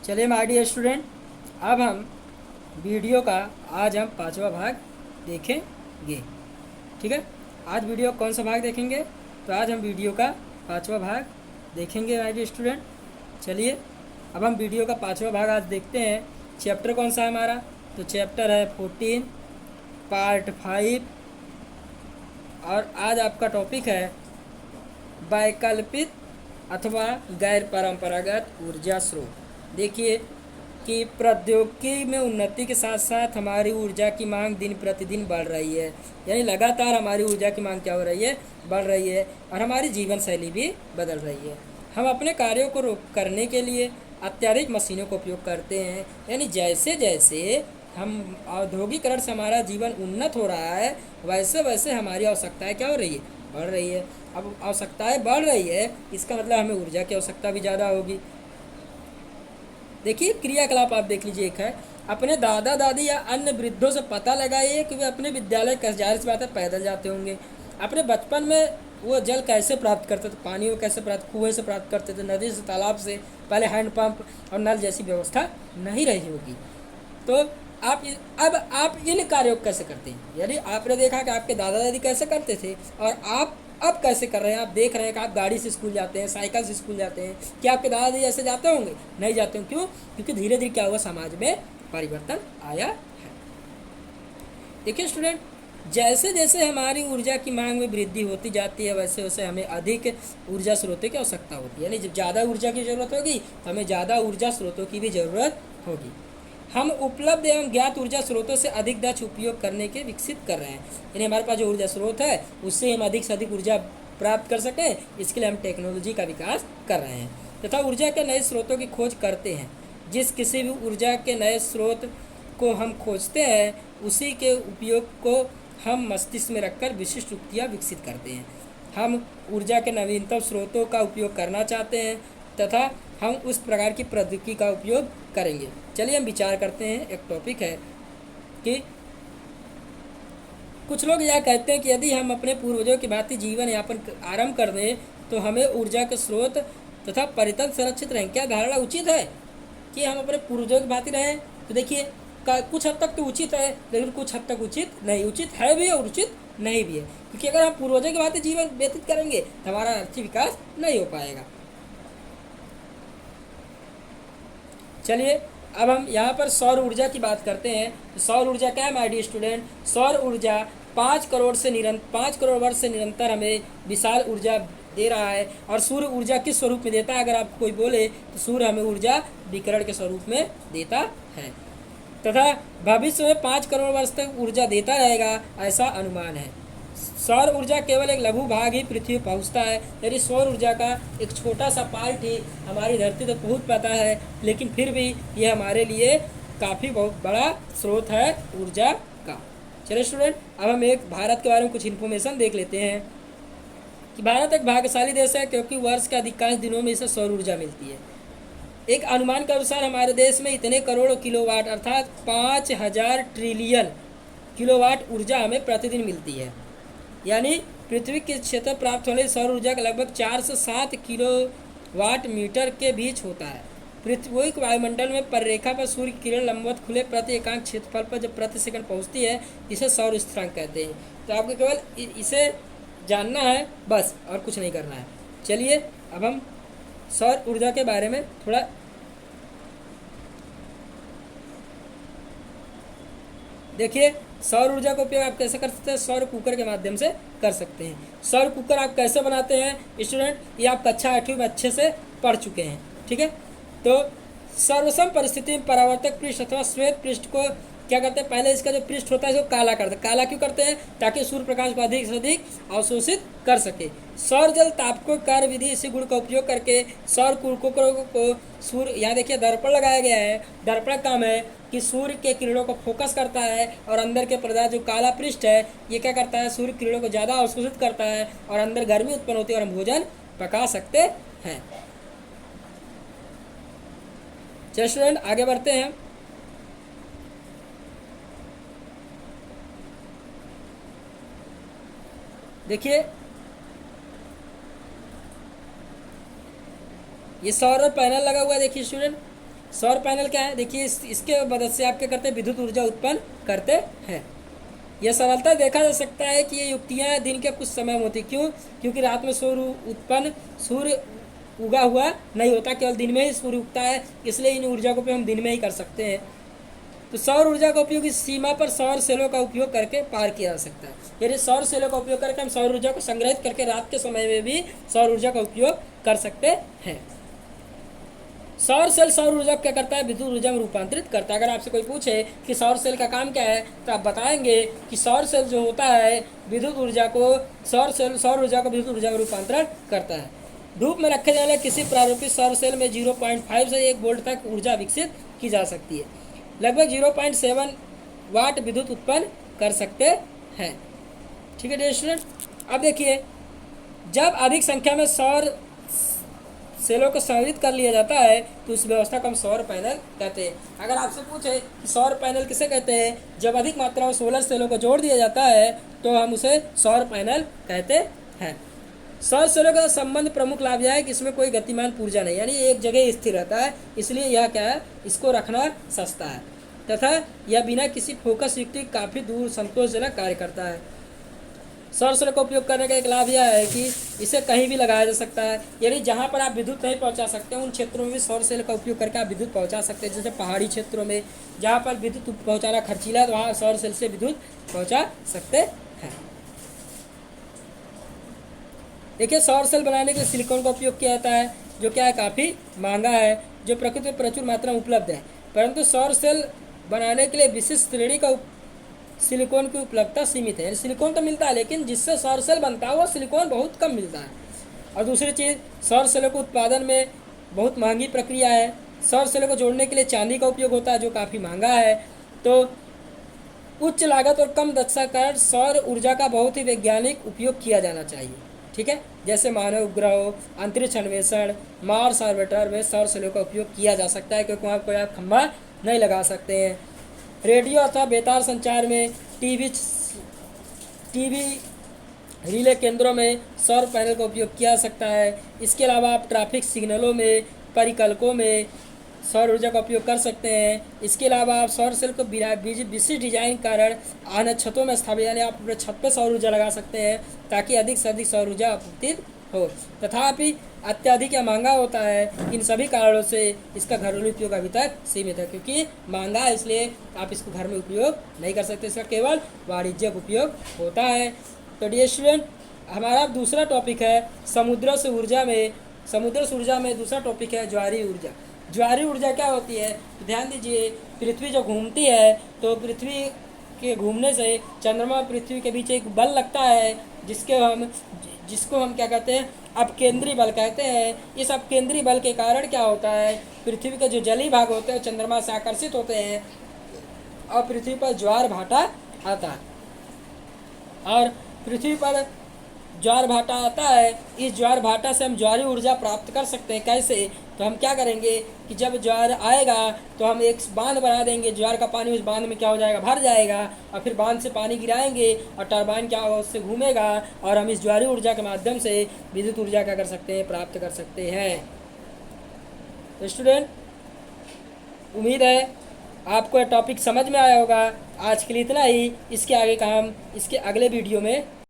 चलिए my dear student, अब हम वीडियो का आज हम पांचवा भाग देखेंगे। ठीक है, आज वीडियो कौन सा भाग देखेंगे? तो आज हम वीडियो का पांचवा भाग देखेंगे माय डियर स्टूडेंट। चलिए अब हम वीडियो का पांचवा भाग आज देखते हैं। चैप्टर कौन सा है हमारा? तो चैप्टर है 14 पार्ट 5 और आज आपका टॉपिक है वैकल्पिक अथवा गैर परंपरागत ऊर्जा स्रोत। देखिए कि प्रौद्योगिकी में उन्नति के साथ साथ हमारी ऊर्जा की मांग दिन प्रतिदिन बढ़ रही है, यानी लगातार हमारी ऊर्जा की मांग क्या हो रही है? बढ़ रही है, और हमारी जीवन शैली भी बदल रही है। हम अपने कार्यों को करने के लिए अत्याधिक मशीनों का उपयोग करते हैं, यानी जैसे जैसे हम औद्योगिकरण से हमारा जीवन उन्नत हो रहा है वैसे वैसे हमारी आवश्यकताएं क्या हो रही है? बढ़ रही है। अब आवश्यकताएं बढ़ रही है, इसका मतलब हमें ऊर्जा की आवश्यकता भी ज़्यादा होगी। देखिए क्रियाकलाप आप देख लीजिए। एक है, अपने दादा दादी या अन्य वृद्धों से पता लगाइए कि वे अपने विद्यालय कैसे, जाहिर सी बात है पैदल जाते होंगे। अपने बचपन में वो जल कैसे प्राप्त करते थे, पानी वो कैसे प्राप्त, कुएं से प्राप्त करते थे, नदी से, तालाब से। पहले हैंडपंप और नल जैसी व्यवस्था नहीं रही होगी। तो अब आप इन कार्यों को कैसे करते हैं? यानी आपने देखा कि आपके दादा दादी कैसे करते थे और आप अब कैसे कर रहे हैं। आप देख रहे हैं कि आप गाड़ी से स्कूल जाते हैं, साइकिल से स्कूल जाते हैं। क्या आपके दादा दादी ऐसे जाते होंगे? नहीं जाते होंगे। क्यों? क्योंकि धीरे धीरे क्या हुआ, समाज में परिवर्तन आया है। देखिए स्टूडेंट, जैसे जैसे हमारी ऊर्जा की मांग में वृद्धि होती जाती है वैसे वैसे हमें अधिक ऊर्जा स्रोतों की आवश्यकता होती है। यानी जब ज़्यादा ऊर्जा की ज़रूरत होगी तो हमें ज़्यादा ऊर्जा स्रोतों की भी ज़रूरत होगी। हम उपलब्ध एवं ज्ञात ऊर्जा स्रोतों से अधिक दक्ष उपयोग करने के विकसित कर रहे हैं। यानी हमारे पास जो ऊर्जा स्रोत है उससे हम अधिक से अधिक ऊर्जा प्राप्त कर सकें, इसके लिए हम टेक्नोलॉजी का विकास कर रहे हैं तथा ऊर्जा के नए स्रोतों की खोज करते हैं। जिस किसी भी ऊर्जा के नए स्रोत को हम खोजते हैं उसी के उपयोग को हम मस्तिष्क में रखकर विशिष्ट युक्तियाँ विकसित करते हैं। हम ऊर्जा के नवीनतम स्रोतों का उपयोग करना चाहते हैं तथा हम उस प्रकार की प्रौद्योगिकी का उपयोग करेंगे। चलिए हम विचार करते हैं। एक टॉपिक है कि कुछ लोग यह कहते हैं कि यदि हम अपने पूर्वजों की भांति जीवन यापन आरंभ कर दें तो हमें ऊर्जा के स्रोत तथा परितंत्र संरक्षित रहें। क्या धारणा उचित है कि हम अपने पूर्वजों की भांति रहें? तो देखिए कुछ हद तक तो उचित है, लेकिन कुछ हद तक उचित नहीं। उचित है भी और उचित नहीं भी है, क्योंकि अगर हम पूर्वजों की भांति जीवन व्यतीत करेंगे तो हमारा आर्थिक विकास नहीं हो पाएगा। चलिए अब हम यहाँ पर सौर ऊर्जा की बात करते हैं। तो सौर ऊर्जा क्या है माय डियर स्टूडेंट? सौर ऊर्जा 5 करोड़ वर्ष से निरंतर हमें विशाल ऊर्जा दे रहा है। और सूर्य ऊर्जा किस स्वरूप में देता है? अगर आप कोई बोले तो सूर्य हमें ऊर्जा विकिरण के स्वरूप में देता है तथा भविष्य में 5 करोड़ वर्ष तक ऊर्जा देता रहेगा, ऐसा अनुमान है। सौर ऊर्जा केवल एक लघु भाग ही पृथ्वी पहुंचता है, यदि सौर ऊर्जा का एक छोटा सा पार्ट ही हमारी धरती तक पहुंच पाता है, लेकिन फिर भी यह हमारे लिए काफ़ी बहुत बड़ा स्रोत है ऊर्जा का। चलिए स्टूडेंट, अब हम एक भारत के बारे में कुछ इन्फॉर्मेशन देख लेते हैं कि भारत एक भाग्यशाली देश है क्योंकि वर्ष के अधिकांश दिनों में इसे सौर ऊर्जा मिलती है। एक अनुमान के अनुसार हमारे देश में इतने करोड़ों किलोवाट अर्थात 5000 ट्रिलियन किलोवाट ऊर्जा हमें प्रतिदिन मिलती है। यानी पृथ्वी के क्षेत्र प्राप्त होने सौर ऊर्जा का लगभग 4 से 7 किलोवाट मीटर के बीच होता है। पृथ्वी के वायुमंडल में परिरेखा पर सूर्य किरण लंबवत खुले प्रति एकांक क्षेत्रफल पर जब प्रति सेकंड पहुंचती है, इसे सौर स्थिरांक कहते हैं। तो आपको केवल इसे जानना है बस, और कुछ नहीं करना है। चलिए अब हम सौर ऊर्जा के बारे में थोड़ा देखिए। सौर ऊर्जा का उपयोग आप कैसे कर सकते हैं? सौर कुकर के माध्यम से कर सकते हैं। सौर कुकर आप कैसे बनाते हैं स्टूडेंट? ये आप कक्षा 8वीं में अच्छे से पढ़ चुके हैं, ठीक है। तो सर्वसम परिस्थिति में परावर्तक पृष्ठ अथवा श्वेत पृष्ठ को क्या करते हैं? पहले इसका जो पृष्ठ होता है इसको काला करते हैं। काला क्यों करते हैं? ताकि सूर्य प्रकाश को अधिक से अधिक अवशोषित कर सके। सौर जल तापक कार्य विधि इसी गुण का उपयोग करके सौर कुकर को सूर्य, यहाँ देखिए दर्पण लगाया गया है। दर्पण काम है कि सूर्य के किरणों को फोकस करता है और अंदर के पदार्थ जो काला पृष्ठ है ये क्या करता है? सूर्य किरणों को ज़्यादा अवशोषित करता है और अंदर गर्मी उत्पन्न होती है और हम भोजन पका सकते हैं। चलिए स्टूडेंट आगे बढ़ते हैं। देखिए ये सौर पैनल लगा हुआ है। देखिए स्टूडेंट, सौर पैनल क्या है, देखिए इसके मदद से आप क्या करते हैं, विद्युत ऊर्जा उत्पन्न करते हैं। यह सरलता देखा जा सकता है कि ये युक्तियाँ दिन के कुछ समय में होती, क्यों, क्योंकि रात में सूर्य उगा हुआ नहीं होता, केवल दिन में ही सूर्य उगता है, इसलिए इन ऊर्जा को हम दिन में ही कर सकते हैं। तो सौर ऊर्जा का उपयोग इस सीमा पर सौर सेलों का उपयोग करके पार किया जा सकता है। यानी सौर सेलों का उपयोग करके हम सौर ऊर्जा को संग्रहित करके रात के समय में भी सौर ऊर्जा का उपयोग कर सकते हैं। सौर सेल सौर ऊर्जा क्या करता है, विद्युत ऊर्जा में रूपांतरित करता है। अगर आपसे कोई पूछे कि सौर सेल का काम क्या है, तो आप बताएंगे कि सौर सेल जो होता है विद्युत ऊर्जा को सौर ऊर्जा को विद्युत ऊर्जा में रूपांतरण करता है। धूप में रखे जाने किसी प्रारूपिक सौर सेल में 0.5 से 1 वोल्ट तक ऊर्जा विकसित की जा सकती है। लगभग 0.7 वाट विद्युत उत्पन्न कर सकते हैं। ठीक है डियर स्टूडेंट। अब देखिए, जब अधिक संख्या में सौर सेलों को संग्रहित कर लिया जाता है तो उस व्यवस्था को हम सौर पैनल कहते हैं। अगर आपसे पूछे कि सौर पैनल किसे कहते हैं, जब अधिक मात्रा में सोलर सेलों को जोड़ दिया जाता है तो हम उसे सौर पैनल कहते हैं। सौर सेलों का संबंध प्रमुख लाभ यह है कि इसमें कोई गतिमान ऊर्जा नहीं, यानी एक जगह स्थिर रहता है, इसलिए यह क्या है, इसको रखना सस्ता है तथा यह बिना किसी फोकस युक्ति काफ़ी दूर संतोषजनक कार्य करता है। सौर सेल का उपयोग करने का एक लाभ यह है कि इसे कहीं भी लगाया जा सकता है, यानी जहाँ पर आप विद्युत नहीं पहुँचा सकते उन क्षेत्रों में भी सौर सेल का उपयोग करके आप विद्युत पहुँचा सकते हैं। जैसे पहाड़ी क्षेत्रों में जहाँ पर विद्युत पहुँचाना खर्चीला है, तो वहाँ सौर सेल से विद्युत पहुँचा सकते हैं। देखिए, सौर सेल बनाने के लिए सिलिकॉन का उपयोग किया जाता है, जो क्या है काफ़ी महंगा है, जो प्रकृति में प्रचुर मात्रा में उपलब्ध है। परंतु सौर सेल बनाने के लिए विशिष्ट श्रेणी का सिलिकॉन की उपलब्धता सीमित है। सिलिकॉन तो मिलता है, लेकिन जिससे सौर सेल बनता है वो सिलिकॉन बहुत कम मिलता है। और दूसरी चीज़, सौर सेलों के उत्पादन में बहुत महंगी प्रक्रिया है। सौर सेलों को जोड़ने के लिए चांदी का उपयोग होता है, जो काफ़ी महंगा है। तो उच्च लागत और कम दक्षता के कारण सौर ऊर्जा का बहुत ही वैज्ञानिक उपयोग किया जाना चाहिए। ठीक है, जैसे मानव उपग्रहों, अंतरिक्ष अन्वेषण, मार्स ऑर्बिटर में सौर सेलों का उपयोग किया जा सकता है, क्योंकि वहाँ कोई आप खंभा नहीं लगा सकते हैं। रेडियो अथवा बेतार संचार में, टीवी रिले केंद्रों में सौर पैनल का उपयोग किया जा सकता है। इसके अलावा आप ट्रैफिक सिग्नलों में, परिकल्पों में सौर ऊर्जा का उपयोग कर सकते हैं। इसके अलावा आप सौर सेल को विशिष्ट डिजाइन कारण आने छतों में स्थापित, यानी आप अपने छत पर सौर ऊर्जा लगा सकते हैं ताकि अधिक से अधिक सौर ऊर्जा आपूर्ति हो। तथापि अत्यधिक या महंगा होता है। इन सभी कारणों से इसका घरेलू उपयोग अभी तक सीमित है, क्योंकि महंगा है इसलिए आप इसको घर में उपयोग नहीं कर सकते, इसका केवल वाणिज्यिक उपयोग होता है। तो डियर स्टूडेंट, हमारा दूसरा टॉपिक है समुद्र से ऊर्जा में दूसरा टॉपिक है ज्वारीय ऊर्जा। ज्वारीय ऊर्जा क्या होती है, तो ध्यान दीजिए, पृथ्वी जो घूमती है तो पृथ्वी के घूमने से चंद्रमा और पृथ्वी के बीच एक बल लगता है, जिसको हम क्या कहते हैं, अपकेंद्री बल कहते हैं। इस अपकेंद्री बल के कारण क्या होता है, पृथ्वी के जो जलीय भाग होते हैं चंद्रमा से आकर्षित होते हैं और पृथ्वी पर ज्वार भाटा आता है। और पृथ्वी पर ज्वार भाटा आता है, इस ज्वार भाटा से हम ज्वारीय ऊर्जा प्राप्त कर सकते हैं। कैसे, तो हम क्या करेंगे कि जब ज्वार आएगा तो हम एक बांध बना देंगे, ज्वार का पानी उस बांध में क्या हो जाएगा, भर जाएगा, और फिर बांध से पानी गिराएंगे और टरबाइन क्या होगा, उससे घूमेगा, और हम इस ज्वारीय ऊर्जा के माध्यम से विद्युत ऊर्जा क्या कर सकते हैं, प्राप्त कर सकते हैं। तो स्टूडेंट, उम्मीद है आपको यह टॉपिक समझ में आया होगा। आज के लिए इतना ही, इसके आगे का हम इसके अगले वीडियो में